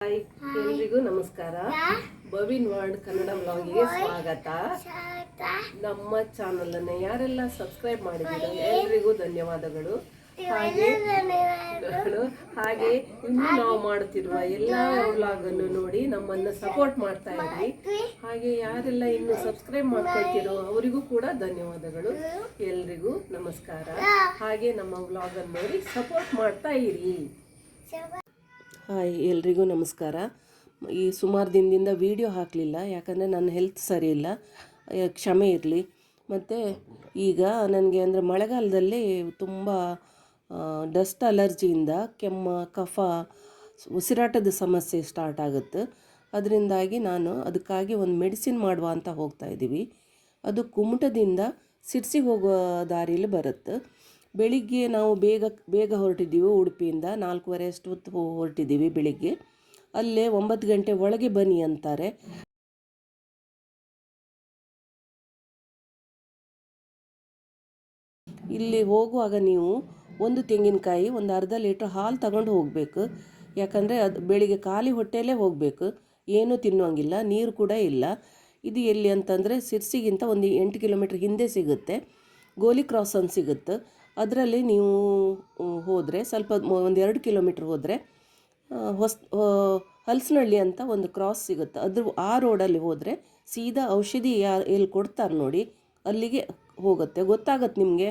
Hi ಎಲ್ರಿಗೂ ನಮಸ್ಕಾರ. ಬವಿನ್ world Kannada ಬ್ಲಾಗಿಗೆ ಸ್ವಾಗತ. ನಮ್ಮ ಚಾನಲ್ ಅನ್ನು ಯಾರೆಲ್ಲ ಸಬ್ಸ್ಕ್ರೈಬ್ ಮಾಡಿದ್ದೀರೋ ಎಲ್ರಿಗೂ ಧನ್ಯವಾದಗಳು. ಹಾಗೆ ಇನ್ನು ನಾವು ಮಾಡುತ್ತಿರುವ ಎಲ್ಲ ವ್ಲಾಗ್ ಅನ್ನು ನೋಡಿ ನಮ್ಮನ್ನು ಸಪೋರ್ಟ್ ಮಾಡ್ತಾ ಇರಿ. ಹಾಗೆ ಯಾರೆಲ್ಲ ಇನ್ನು ಸಬ್ಸ್ಕ್ರೈಬ್ ಮಾಡ್ಕೊಳ್ತಿರೋ ಅವರಿಗೂ ಕೂಡ ಧನ್ಯವಾದಗಳು. ಎಲ್ರಿಗೂ ನಮಸ್ಕಾರ. ಹಾಗೆ ನಮ್ಮ ವ್ಲಾಗ್ ಅನ್ನು ನೋಡಿ ಸಪೋರ್ಟ್ ಮಾಡ್ತಾ ಇರಿ. ಹಾಯ್ ಎಲ್ರಿಗೂ ನಮಸ್ಕಾರ. ಈ ಸುಮಾರು ದಿನದಿಂದ ವೀಡಿಯೋ ಹಾಕಲಿಲ್ಲ, ಯಾಕಂದರೆ ನನ್ನ ಹೆಲ್ತ್ ಸರಿ ಇಲ್ಲ, ಕ್ಷಮೆ ಇರಲಿ. ಮತ್ತು ಈಗ ನನಗೆ ಅಂದರೆ ಮಳೆಗಾಲದಲ್ಲಿ ತುಂಬ ಡಸ್ಟ್ ಅಲರ್ಜಿಯಿಂದ ಕೆಮ್ಮ, ಕಫ, ಉಸಿರಾಟದ ಸಮಸ್ಯೆ ಸ್ಟಾರ್ಟ್ ಆಗುತ್ತೆ. ಅದರಿಂದಾಗಿ ಅದಕ್ಕಾಗಿ ಒಂದು ಮೆಡಿಸಿನ್ ಮಾಡುವ ಅಂತ ಹೋಗ್ತಾಯಿದ್ದೀವಿ. ಅದು ಕುಮಟದಿಂದ ಸಿರ್ಸಿಗೆ ಹೋಗುವ ದಾರಿಯಲ್ಲಿ ಬರುತ್ತೆ. ಬೆಳಿಗ್ಗೆ ನಾವು ಬೇಗ ಹೊರಟಿದ್ದೀವಿ. ಉಡುಪಿಯಿಂದ 4:15 ಅಷ್ಟೊತ್ತು ಹೊರಟಿದ್ದೀವಿ ಬೆಳಿಗ್ಗೆ. ಅಲ್ಲೇ 9 ಗಂಟೆ ಒಳಗೆ ಬನ್ನಿ ಅಂತಾರೆ. ಇಲ್ಲಿ ಹೋಗುವಾಗ ನೀವು ಒಂದು ತೆಂಗಿನಕಾಯಿ, ಒಂದು ಅರ್ಧ ಲೀಟ್ರ್ ಹಾಲು ತಗೊಂಡು ಹೋಗಬೇಕು. ಯಾಕಂದರೆ ಅದು ಬೆಳಿಗ್ಗೆ ಖಾಲಿ ಹೊಟ್ಟೆಯಲ್ಲೇ ಹೋಗಬೇಕು, ಏನೂ ತಿನ್ನುವಂಗಿಲ್ಲ, ನೀರು ಕೂಡ ಇಲ್ಲ. ಇದು ಎಲ್ಲಿ ಅಂತಂದರೆ ಸಿರ್ಸಿಗಿಂತ ಒಂದು 8 ಕಿಲೋಮೀಟ್ರ್ ಹಿಂದೆ ಸಿಗುತ್ತೆ. ಗೋಲಿ ಕ್ರಾಸ್ ಅಂತ ಸಿಗುತ್ತೆ. ಅದರಲ್ಲಿ ನೀವು ಹೋದರೆ ಸ್ವಲ್ಪ ಒಂದು 2 ಕಿಲೋಮೀಟ್ರ್ ಹೋದರೆ ಹಲಸನಹಳ್ಳಿ ಅಂತ ಒಂದು ಕ್ರಾಸ್ ಸಿಗುತ್ತೆ. ಆ ರೋಡಲ್ಲಿ ಹೋದರೆ ಸೀದಾ ಔಷಧಿ ಎಲ್ಲಿ ಕೊಡ್ತಾರೆ ನೋಡಿ, ಅಲ್ಲಿಗೆ ಹೋಗುತ್ತೆ. ಗೊತ್ತಾಗತ್ತೆ ನಿಮಗೆ.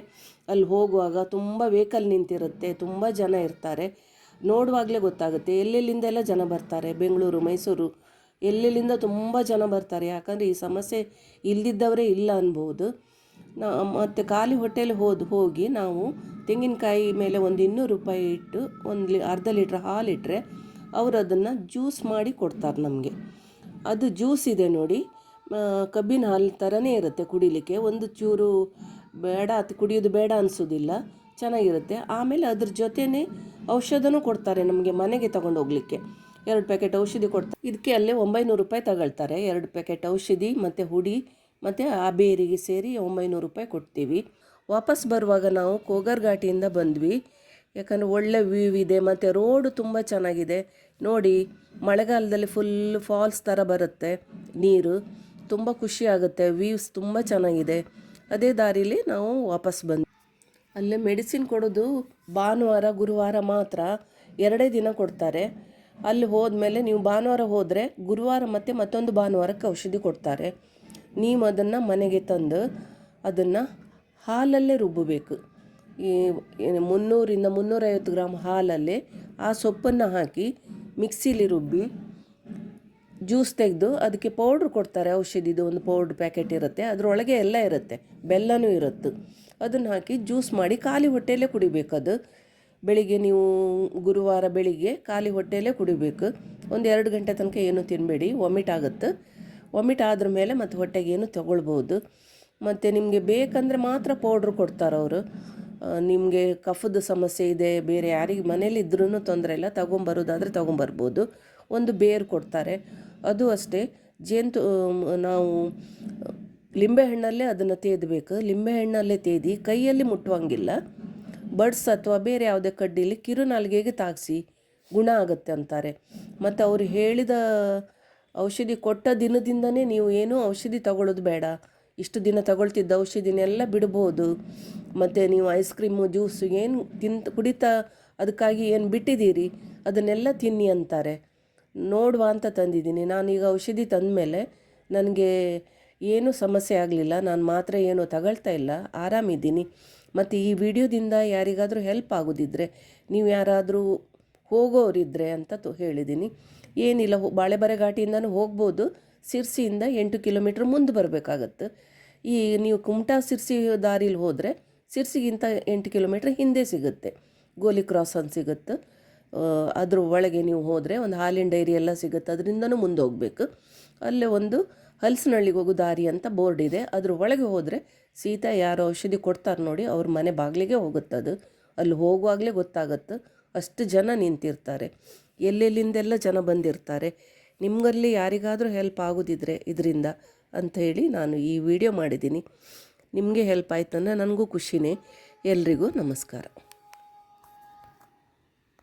ಅಲ್ಲಿ ಹೋಗುವಾಗ ತುಂಬ ವೆಹಿಕಲ್ ನಿಂತಿರುತ್ತೆ, ತುಂಬ ಜನ ಇರ್ತಾರೆ. ನೋಡುವಾಗಲೇ ಗೊತ್ತಾಗುತ್ತೆ ಎಲ್ಲೆಲ್ಲಿಂದೆಲ್ಲ ಜನ ಬರ್ತಾರೆ. ಬೆಂಗಳೂರು, ಮೈಸೂರು, ಎಲ್ಲೆಲ್ಲಿಂದ ತುಂಬ ಜನ ಬರ್ತಾರೆ. ಯಾಕಂದರೆ ಈ ಸಮಸ್ಯೆ ಇಲ್ಲದಿದ್ದವರೇ ಇಲ್ಲ ಅನ್ಬೋದು. ಮತ್ತು ಖಾಲಿ ಹೊಟ್ಟೆಯಲ್ಲಿ ಹೋಗಿ ನಾವು ತೆಂಗಿನಕಾಯಿ ಮೇಲೆ ಒಂದು 200 ರೂಪಾಯಿ ಇಟ್ಟು ಅರ್ಧ ಲೀಟ್ರ್ ಹಾಲಿಟ್ಟರೆ ಅವರು ಅದನ್ನು ಜ್ಯೂಸ್ ಮಾಡಿ ಕೊಡ್ತಾರೆ ನಮಗೆ. ಅದು ಜ್ಯೂಸ್ ಇದೆ ನೋಡಿ, ಕಬ್ಬಿನ ಹಾಲು ಥರನೇ ಇರುತ್ತೆ ಕುಡಿಲಿಕ್ಕೆ. ಒಂದು ಚೂರು ಬೇಡ, ಕುಡಿಯೋದು ಬೇಡ ಅನಿಸೋದಿಲ್ಲ, ಚೆನ್ನಾಗಿರುತ್ತೆ. ಆಮೇಲೆ ಅದ್ರ ಜೊತೆಯೇ ಔಷಧನೂ ಕೊಡ್ತಾರೆ ನಮಗೆ ಮನೆಗೆ ತಗೊಂಡು ಹೋಗಲಿಕ್ಕೆ. 2 ಪ್ಯಾಕೆಟ್ ಔಷಧಿ ಕೊಡ್ತಾರೆ. ಇದಕ್ಕೆ ಅಲ್ಲೇ 900 ರೂಪಾಯಿ ತಗೊಳ್ತಾರೆ. 2 ಪ್ಯಾಕೆಟ್ ಔಷಧಿ ಮತ್ತು ಹುಡಿ ಮತ್ತು ಆ ಬೇರಿಗೆ ಸೇರಿ 900 ರೂಪಾಯಿ ಕೊಡ್ತೀವಿ. ವಾಪಸ್ ಬರುವಾಗ ನಾವು ಕೋಗರ್ ಘಾಟಿಯಿಂದ ಬಂದ್ವಿ. ಯಾಕಂದರೆ ಒಳ್ಳೆ ವ್ಯೂ ಇದೆ ಮತ್ತು ರೋಡು ತುಂಬ ಚೆನ್ನಾಗಿದೆ ನೋಡಿ. ಮಳೆಗಾಲದಲ್ಲಿ ಫುಲ್ ಫಾಲ್ಸ್ ಥರ ಬರುತ್ತೆ ನೀರು, ತುಂಬ ಖುಷಿ ಆಗುತ್ತೆ. ವ್ಯೂಸ್ ತುಂಬ ಚೆನ್ನಾಗಿದೆ. ಅದೇ ದಾರಿಲಿ ನಾವು ವಾಪಸ್ ಬಂದ್ವಿ. ಅಲ್ಲೇ ಮೆಡಿಸಿನ್ ಕೊಡೋದು ಭಾನುವಾರ, ಗುರುವಾರ ಮಾತ್ರ 2 ದಿನ ಕೊಡ್ತಾರೆ. ಅಲ್ಲಿ ಹೋದ್ಮೇಲೆ ನೀವು ಭಾನುವಾರ ಹೋದರೆ ಗುರುವಾರ ಮತ್ತು ಮತ್ತೊಂದು ಭಾನುವಾರಕ್ಕೆ ಔಷಧಿ ಕೊಡ್ತಾರೆ. ನೀವು ಅದನ್ನು ಮನೆಗೆ ತಂದು ಅದನ್ನು ಹಾಲಲ್ಲೇ ರುಬ್ಬಬೇಕು. ಈ 300ರಿಂದ 350 ಗ್ರಾಮ್ ಹಾಲಲ್ಲಿ ಆ ಸೊಪ್ಪನ್ನು ಹಾಕಿ ಮಿಕ್ಸಿಲಿ ರುಬ್ಬಿ ಜ್ಯೂಸ್ ತೆಗೆದು ಅದಕ್ಕೆ ಪೌಡ್ರ್ ಕೊಡ್ತಾರೆ. ಔಷಧಿದು ಒಂದು ಪೌಡ್ರ್ ಪ್ಯಾಕೆಟ್ ಇರುತ್ತೆ, ಅದರೊಳಗೆ ಎಲ್ಲ ಇರುತ್ತೆ, ಬೆಲ್ಲನೂ ಇರುತ್ತೆ. ಅದನ್ನು ಹಾಕಿ ಜ್ಯೂಸ್ ಮಾಡಿ ಖಾಲಿ ಹೊಟ್ಟೆಯಲ್ಲೇ ಕುಡಿಬೇಕದು. ಬೆಳಿಗ್ಗೆ ನೀವು ಗುರುವಾರ ಬೆಳಿಗ್ಗೆ ಖಾಲಿ ಹೊಟ್ಟೆಯಲ್ಲೇ ಕುಡಿಬೇಕು. ಒಂದು 2 ಗಂಟೆ ತನಕ ಏನೂ ತಿನ್ನಬೇಡಿ, ವಾಮಿಟ್ ಆಗುತ್ತೆ. ವಾಮಿಟ್ ಆದ್ರ ಮೇಲೆ ಮತ್ತು ಹೊಟ್ಟೆಗೆ ಏನು ತೊಗೊಳ್ಬೋದು. ಮತ್ತು ನಿಮಗೆ ಬೇಕಂದರೆ ಮಾತ್ರ ಪೌಡ್ರ್ ಕೊಡ್ತಾರೆ ಅವರು. ನಿಮಗೆ ಕಫದ ಸಮಸ್ಯೆ ಇದೆ, ಬೇರೆ ಯಾರಿಗೆ ಮನೇಲಿ ಇದ್ರೂ ತೊಂದರೆ ಇಲ್ಲ, ತೊಗೊಂಬರೋದಾದರೆ ತೊಗೊಂಬರ್ಬೋದು. ಒಂದು ಬೇರು ಕೊಡ್ತಾರೆ, ಅದು ಅಷ್ಟೇ. ನಾವು ಲಿಂಬೆಹಣ್ಣಲ್ಲೇ ಅದನ್ನು ತೇದಬೇಕು. ಲಿಂಬೆಹಣ್ಣಲ್ಲೇ ತೇದಿ ಕೈಯಲ್ಲಿ ಮುಟ್ಟುವಂಗಿಲ್ಲ. ಬಡ್ಸ್ ಅಥವಾ ಬೇರೆ ಯಾವುದೇ ಕಡ್ಡಿಲಿ ಕಿರುನಾಲಿಗೆಗೆ ತಾಗಿಸಿ ಗುಣ ಆಗುತ್ತೆ ಅಂತಾರೆ. ಮತ್ತು ಅವರು ಹೇಳಿದ ಔಷಧಿ ಕೊಟ್ಟ ದಿನದಿಂದನೇ ನೀವು ಏನೂ ಔಷಧಿ ತಗೊಳ್ಳೋದು ಬೇಡ. ಇಷ್ಟು ದಿನ ತಗೊಳ್ತಿದ್ದ ಔಷಧಿನೆಲ್ಲ ಬಿಡ್ಬೋದು. ಮತ್ತು ನೀವು ಐಸ್ ಕ್ರೀಮು, ಜ್ಯೂಸು ಏನು ಕುಡಿತಾ ಅದಕ್ಕಾಗಿ ಏನು ಬಿಟ್ಟಿದ್ದೀರಿ ಅದನ್ನೆಲ್ಲ ತಿನ್ನಿ ಅಂತಾರೆ. ನೋಡುವ ಅಂತ ತಂದಿದ್ದೀನಿ. ನಾನೀಗ ಔಷಧಿ ತಂದಮೇಲೆ ನನಗೆ ಏನೂ ಸಮಸ್ಯೆ ಆಗಲಿಲ್ಲ. ನಾನು ಮಾತ್ರ ಏನೂ ತಗೊಳ್ತಾ ಇಲ್ಲ, ಆರಾಮಿದ್ದೀನಿ. ಮತ್ತು ಈ ವಿಡಿಯೋದಿಂದ ಯಾರಿಗಾದರೂ ಹೆಲ್ಪ್ ಆಗೋದಿದ್ದರೆ, ನೀವು ಯಾರಾದರೂ ಹೋಗೋರಿದ್ದರೆ ಅಂತ ಹೇಳಿದ್ದೀನಿ. ಏನಿಲ್ಲ, ಬಾಳೆಬರೆ ಘಾಟಿಯಿಂದನೂ ಹೋಗ್ಬೋದು. ಸಿರ್ಸಿಯಿಂದ 8 ಕಿಲೋಮೀಟ್ರ್ ಮುಂದೆ ಬರಬೇಕಾಗತ್ತೆ. ಈ ನೀವು ಕುಮಟಾ ಸಿರ್ಸಿ ದಾರಿಲಿ ಹೋದರೆ ಸಿರ್ಸಿಗಿಂತ 8 ಕಿಲೋಮೀಟ್ರ್ ಹಿಂದೆ ಸಿಗುತ್ತೆ, ಗೋಲಿ ಕ್ರಾಸ್ ಅಂತ ಸಿಗುತ್ತೆ. ಅದ್ರ ಒಳಗೆ ನೀವು ಹೋದರೆ ಒಂದು ಹಾಲಿನ ಡೈರಿ ಎಲ್ಲ ಸಿಗುತ್ತೆ, ಅದರಿಂದನೂ ಮುಂದೆ ಹೋಗಬೇಕು. ಅಲ್ಲೇ ಒಂದು ಹಲಸನಹಳ್ಳಿಗೆ ಹೋಗೋ ದಾರಿ ಅಂತ ಬೋರ್ಡ್ ಇದೆ. ಅದ್ರ ಒಳಗೆ ಹೋದರೆ ಸೀದಾ ಯಾರು ಔಷಧಿ ಕೊಡ್ತಾರೆ ನೋಡಿ, ಅವ್ರ ಮನೆ ಬಾಗಿಲಿಗೆ ಹೋಗುತ್ತದು. ಅಲ್ಲಿ ಹೋಗುವಾಗಲೇ ಗೊತ್ತಾಗುತ್ತೆ, ಅಷ್ಟು ಜನ ನಿಂತಿರ್ತಾರೆ, ಎಲ್ಲೆಲ್ಲಿಂದೆಲ್ಲ ಜನ ಬಂದಿರ್ತಾರೆ. ನಿಮಗಲ್ಲಿ ಯಾರಿಗಾದರೂ ಹೆಲ್ಪ್ ಆಗೋದಿದ್ರೆ ಇದರಿಂದ ಅಂಥೇಳಿ ನಾನು ಈ ವಿಡಿಯೋ ಮಾಡಿದ್ದೀನಿ. ನಿಮಗೆ ಹೆಲ್ಪ್ ಆಯ್ತಂದರೆ ನನಗೂ ಖುಷಿನೇ. ಎಲ್ರಿಗೂ ನಮಸ್ಕಾರ.